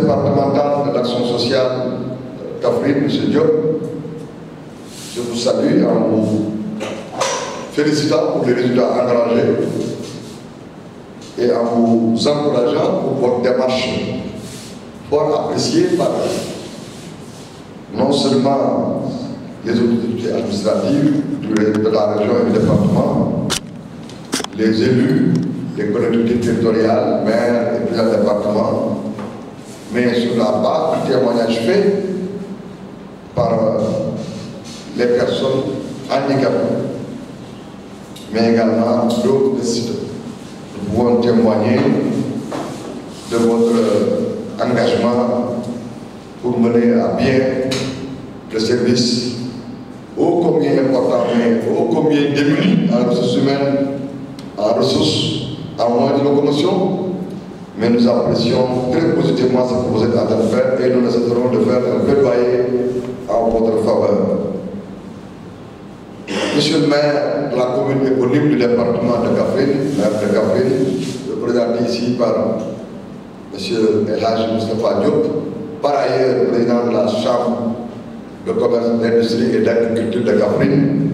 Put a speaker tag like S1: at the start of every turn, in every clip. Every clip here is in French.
S1: départemental de l'action sociale Kaffrine, M. Diop, je vous salue en vous félicitant pour les résultats engrangés et en vous encourageant pour votre démarche fort appréciée par non seulement les autorités administratives de la région et du département, les élus, les collectivités territoriales, maires et présidents de département, mais sur la base du témoignage fait par les personnes handicapées, mais également d'autres décideurs. Nous pouvons témoigner de votre engagement pour mener à bien le service ô combien important, mais ô combien démuni en ressources humaines, en ressources, en moyens de locomotion, mais nous apprécions très positivement ce que vous êtes en train de faire et nous essaierons de faire un plaidoyer en votre faveur. Monsieur le maire de la commune éponyme du département de Kaffrine, maire de Kaffrine, représenté ici par M. El Hadji Moustapha Diop, par ailleurs président de la Chambre de commerce, d'industrie et d'agriculture de Kaffrine,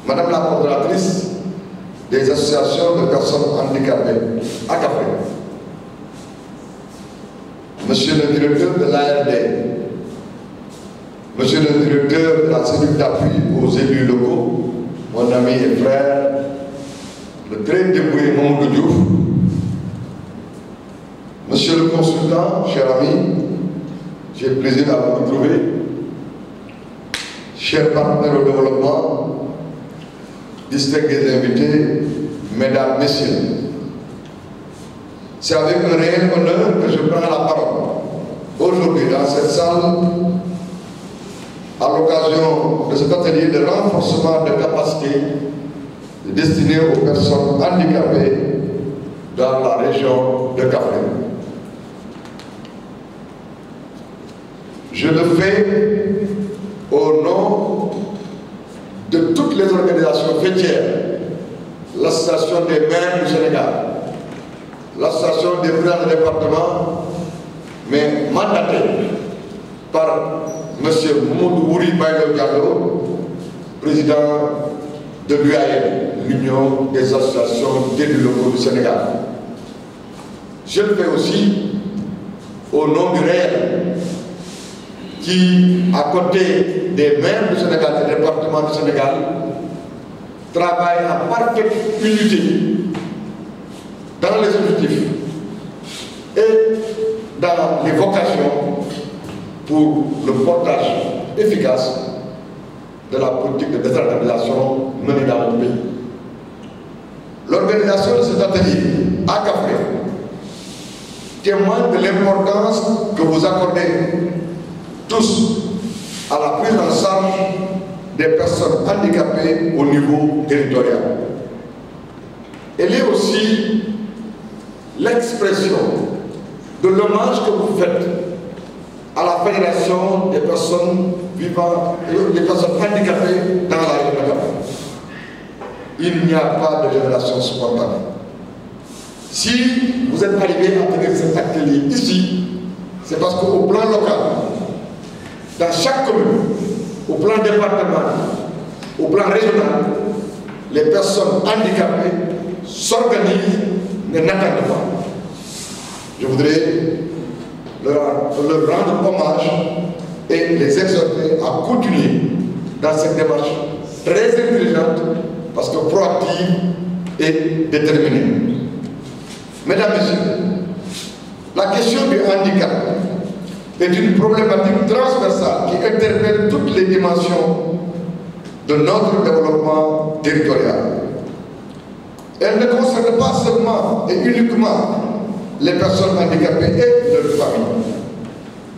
S1: Madame la coordonnatrice des associations de personnes handicapées à Kaffrine, Monsieur le directeur de l'ARD, Monsieur le directeur de la cellule d'appui aux élus locaux, mon ami et frère, le très débrouillé Mamoudou Diouf, Monsieur le consultant, cher ami, j'ai le plaisir à vous retrouver, chers partenaires au développement, distingués invités, mesdames, messieurs. C'est avec un réel honneur que je prends la parole aujourd'hui dans cette salle à l'occasion de cet atelier de renforcement de capacités destiné aux personnes handicapées dans la région de Kaffrine. Je le fais au nom de toutes les organisations fêtières, l'Association des maires du Sénégal, l'Association des présidents de département, mais mandatée par M. Mamoudou Wouri Baïlo Diallo, président de l'UAM, l'Union des associations d'élus locaux du Sénégal. Je le fais aussi au nom du réel, qui, à côté des maires du Sénégal et des départements du Sénégal, travaille en parfaite unité dans les objectifs et dans les vocations pour le portage efficace de la politique de décentralisation menée dans notre pays. L'organisation de cet atelier à Kaffrine témoigne de l'importance que vous accordez tous à la prise en charge des personnes handicapées au niveau territorial. Elle est aussi l'expression de l'hommage que vous faites à la Fédération des personnes vivant, des personnes handicapées dans la région de Kaffrine. Il n'y a pas de génération spontanée. Si vous êtes arrivé à tenir cet atelier ici, c'est parce qu'au plan local, dans chaque commune, au plan départemental, au plan régional, les personnes handicapées s'organisent, mais n'attendent pas. Je voudrais leur rendre hommage et les exhorter à continuer dans cette démarche très intelligente, parce que proactive et déterminée. Mesdames et messieurs, la question du handicap est une problématique transversale qui interpelle toutes les dimensions de notre développement territorial. Elle ne concerne pas seulement et uniquement les personnes handicapées et leurs familles,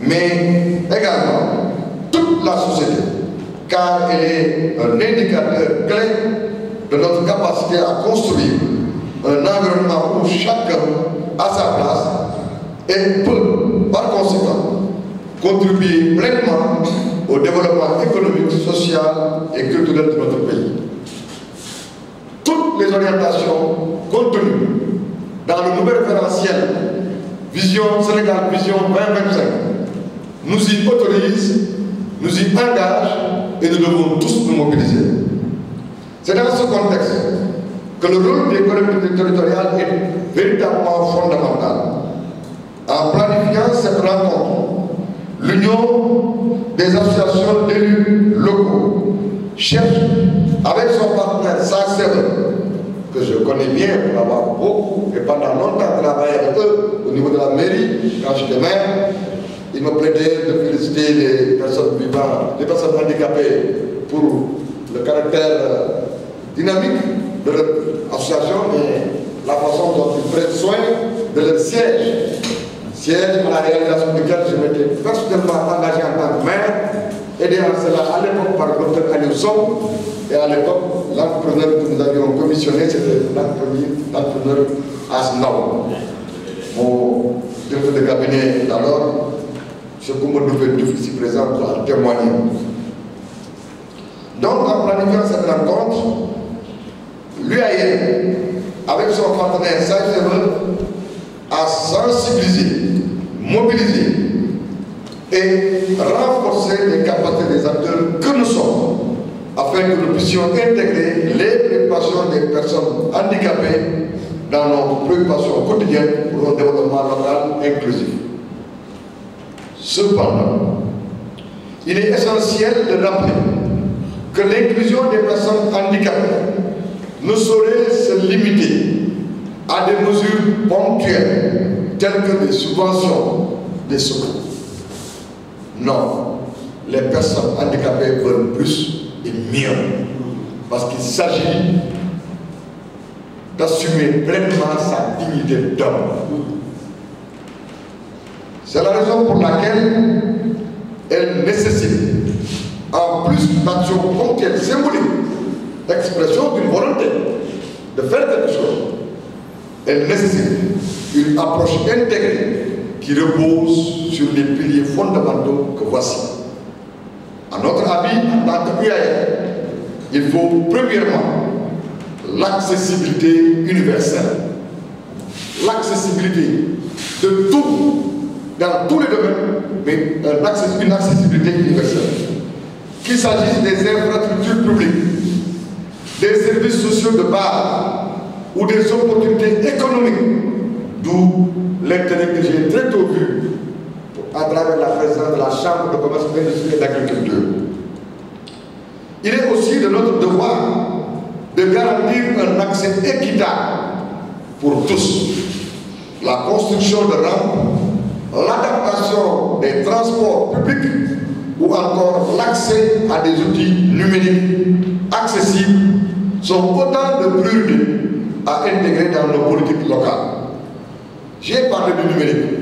S1: mais également toute la société, car elle est un indicateur clé de notre capacité à construire un environnement où chacun a sa place et peut, par conséquent, contribuer pleinement au développement économique, social et culturel de notre pays. Toutes les orientations contenues dans le nouvel référentiel Vision Sénégal, Vision 2025, nous y autorise, nous y engage et nous devons tous nous mobiliser. C'est dans ce contexte que le rôle des collectivités territoriales est véritablement fondamental. En planifiant cette rencontre, l'Union des associations d'élus locaux cherche, avec son partenaire SACEL, que je connais bien pour avoir beaucoup et pendant longtemps travaillé avec eux au niveau de la mairie, quand j'étais maire, il me plaidait de féliciter les personnes vivantes, les personnes handicapées pour le caractère dynamique de leur association et la façon dont ils prennent soin de leur siège. Siège à la réalisation duquel je m'étais personnellement engagé en tant que maire, aidé en cela à l'époque par le docteur Aliou Sow, et à l'époque, l'entrepreneur que nous avions commissionné, c'était l'entrepreneur Asnao. Mon directeur de cabinet d'alors, M. Koumodou Diouf, ici présent, pour en témoigner. Donc, en planifiant cette rencontre, l'UAM, avec son partenaire SACEL, a sensibilisé, mobilisé et renforcé les capacités des acteurs que nous sommes, afin que nous puissions intégrer les préoccupations des personnes handicapées dans nos préoccupations quotidiennes pour un développement local inclusif. Cependant, il est essentiel de rappeler que l'inclusion des personnes handicapées ne saurait se limiter à des mesures ponctuelles telles que des subventions, des secours. Non, les personnes handicapées veulent plus et mieux, parce qu'il s'agit d'assumer pleinement sa dignité d'homme. C'est la raison pour laquelle elle nécessite, en plus d'actions ponctuelles, symboliques, l'expression d'une volonté de faire quelque chose, elle nécessite une approche intégrée qui repose sur les piliers fondamentaux que voici. À notre avis, en tant que UAM, il faut premièrement l'accessibilité universelle. L'accessibilité de tout, dans tous les domaines, mais une accessibilité universelle. Qu'il s'agisse des infrastructures publiques, des services sociaux de base ou des opportunités économiques, d'où l'intérêt que j'ai très tôt vu à travers la présence de la Chambre de commerce, d'industrie et d'agriculture. Il est aussi de notre devoir de garantir un accès équitable pour tous. La construction de rampes, l'adaptation des transports publics ou encore l'accès à des outils numériques accessibles sont autant de priorités à intégrer dans nos politiques locales. J'ai parlé du numérique.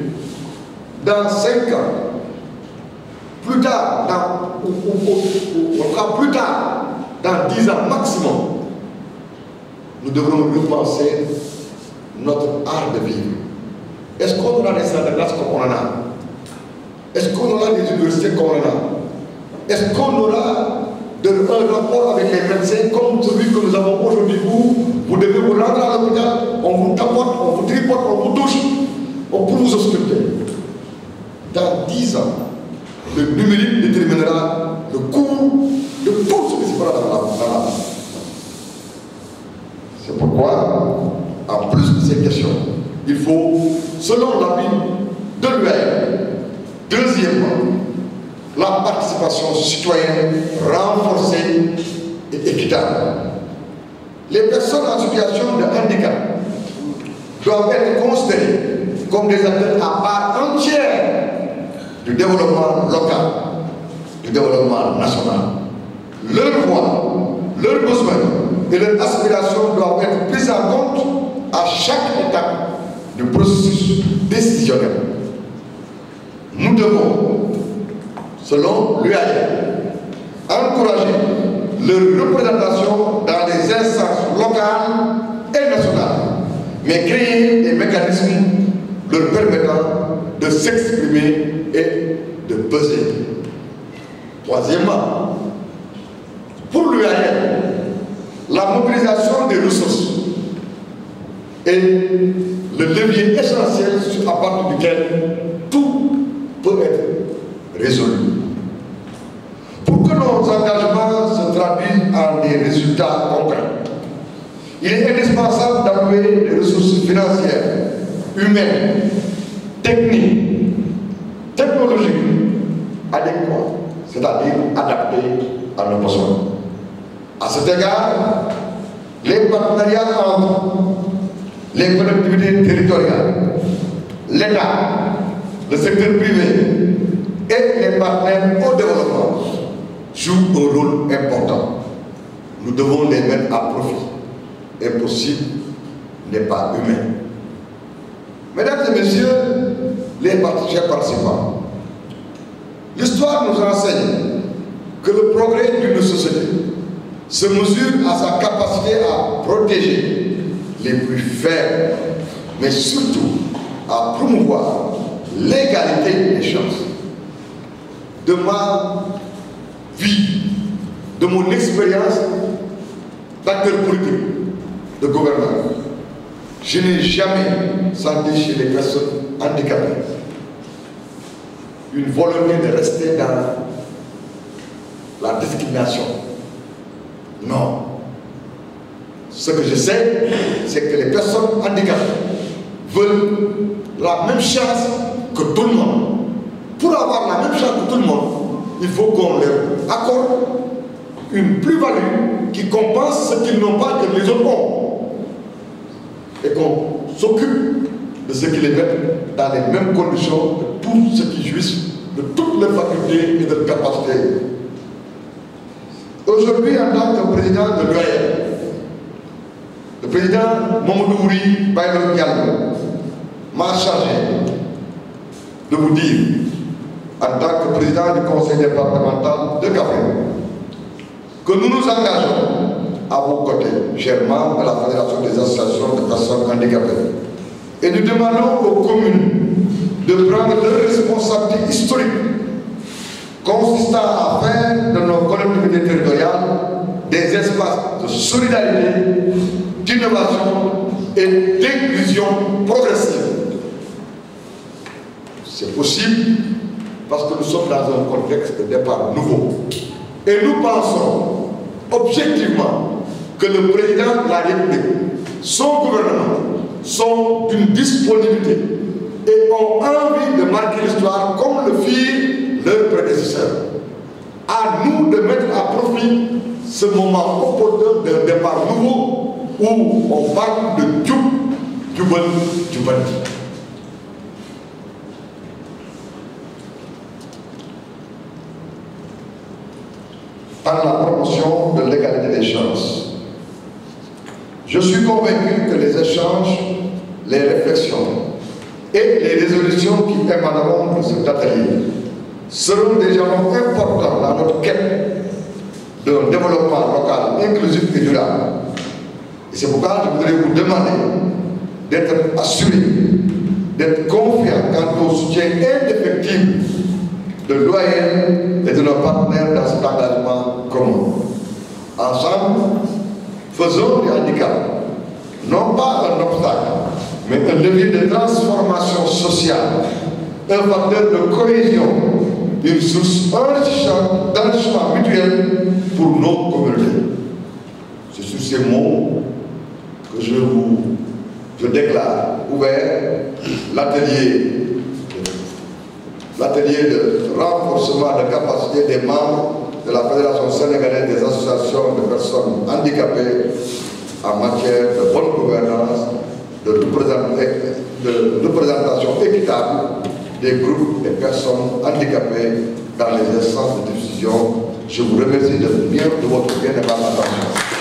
S1: Dans 5 ans, plus tard, plus tard, dans 10 ans maximum, nous devrons repenser notre art de vivre. Est-ce qu'on aura des salles de classe comme on en a? Est-ce qu'on aura des universités comme on en a? Est-ce qu'on aura un rapport avec les médecins comme celui que nous avons aujourd'hui? Vous devez vous rendre à l'hôpital, on vous tapote, on vous tripote, on vous touche, on peut vous ausculter. Dans 10 ans, le numérique déterminera le cours de tout ce qui se fera dans la vie. C'est pourquoi, en plus de ces questions, il faut, selon l'avis de l'UAM, deuxièmement, la participation citoyenne renforcée et équitable. Les personnes en situation de handicap doivent être considérées comme des acteurs à part entière du développement local, du développement national. Leurs voix, leurs besoins et leurs aspirations doivent être prises en compte à chaque étape du processus décisionnel. Nous devons, selon l'UAM, encourager leur représentation dans les instances locales et nationales, mais créer des mécanismes leur permettant de s'exprimer et de peser. Troisièmement, pour l'UAM, la mobilisation des ressources est le levier essentiel à partir duquel tout peut être résolu. Pour que nos engagements se traduisent en des résultats concrets, il est indispensable d'allouer des ressources financières, humaines, techniques, technologiques adéquates, c'est-à-dire adaptées à nos besoins. À cet égard, les partenariats entre les collectivités territoriales, l'État, le secteur privé et les partenaires au développement jouent un rôle important. Nous devons les mettre à profit. Impossible n'est pas humain. Mesdames et messieurs, les participants, l'histoire nous enseigne que le progrès d'une société se mesure à sa capacité à protéger les plus faibles, mais surtout à promouvoir l'égalité des chances. De ma vie, de mon expérience d'acteur politique, de gouverneur, je n'ai jamais senti chez les personnes handicapées une volonté de rester dans la discrimination. Non. Ce que je sais, c'est que les personnes handicapées veulent la même chance que tout le monde. Pour avoir la même chance que tout le monde, il faut qu'on leur accorde une plus-value qui compense ce qu'ils n'ont pas que les autres ont. Et qu'on s'occupe de ce qui les met dans les mêmes conditions que tous ceux qui jouissent de toutes leurs facultés et de leurs capacités. Aujourd'hui, en tant que président de l'UAM, le président Mamadou Ouri Baïlo Diallo m'a chargé de vous dire, en tant que président du conseil départemental de Kaffrine, que nous nous engageons à vos côtés, chers membres de la Fédération des associations de personnes handicapées. Et nous demandons aux communes de prendre leurs responsabilités historiques consistant à faire de nos collectivités territoriales des espaces de solidarité, d'innovation et d'inclusion progressive. C'est possible parce que nous sommes dans un contexte de départ nouveau. Et nous pensons objectivement que le président de la République, son gouvernement, sont d'une disponibilité et ont envie de marquer l'histoire comme le firent leurs prédécesseurs. À nous de mettre à profit ce moment opportun d'un départ nouveau où on parle de Djoub, Djoubal, Djoubandi. Par la promotion de l'égalité des chances, je suis convaincu que les échanges, les réflexions et les résolutions qui émaneront de cet atelier seront des jalons importants dans notre quête d'un développement local inclusif et durable. Et c'est pourquoi je voudrais vous demander d'être assuré, d'être confiant quant au soutien indéfectible de l'OAM et de nos partenaires dans cet engagement commun. Ensemble, faisons du handicap non pas un obstacle, mais un levier de transformation sociale, un facteur de cohésion, une source d'enrichissement mutuel pour nos communautés. C'est sur ces mots que je déclare ouvert l'atelier de renforcement de capacité des membres de la Fédération sénégalaise des associations de personnes handicapées en matière de bonne gouvernance, de représentation équitable des groupes et personnes handicapées dans les instances de décision. Je vous remercie de votre bien aimable attention.